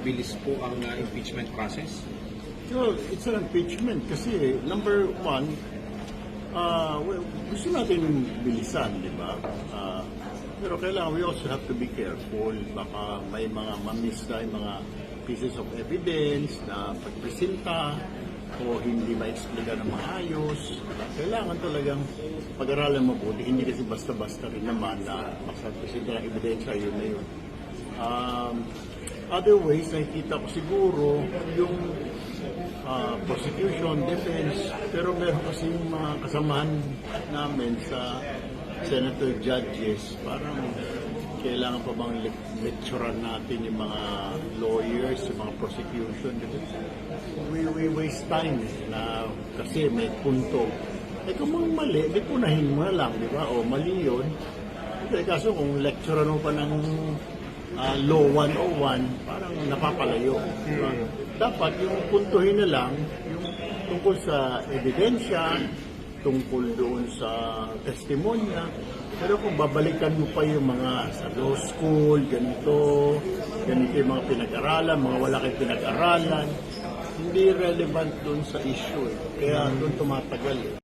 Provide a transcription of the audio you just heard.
mabilis po ang impeachment process? So, it's an impeachment kasi number one, well, gusto natin bilisan, di ba? Pero kailangan we also have to be careful. Baka may mga ma-miss na yung mga pieces of evidence na pagpresenta o hindi ma-explica na maayos. Kailangan talagang pag-aralan mabuti. Hindi kasi basta-basta rin naman na magsapresenta ng ebidensya, yun na yun. Other ways, nakikita ko siguro yung prosecution, defense, pero meron kasi yung mga kasamahan namin sa senator judges, parang kailangan pa bang lecturean natin yung mga lawyers, yung mga prosecution. We waste time na kasi may punto. Kung mga mali, di punahin mo na lang, di ba? O mali yun. Kaso kung lecturean mo pa ng Law 101, parang napapalayo. Diba? Dapat yung puntuhin na lang, yung tungkol sa ebidensya, tungkol doon sa testimonya. Pero kung babalikan mo pa yung mga sa law school, ganito yung mga pinag-aralan, mga wala kayong pinag-aralan, hindi relevant doon sa issue. Kaya doon tumatagal.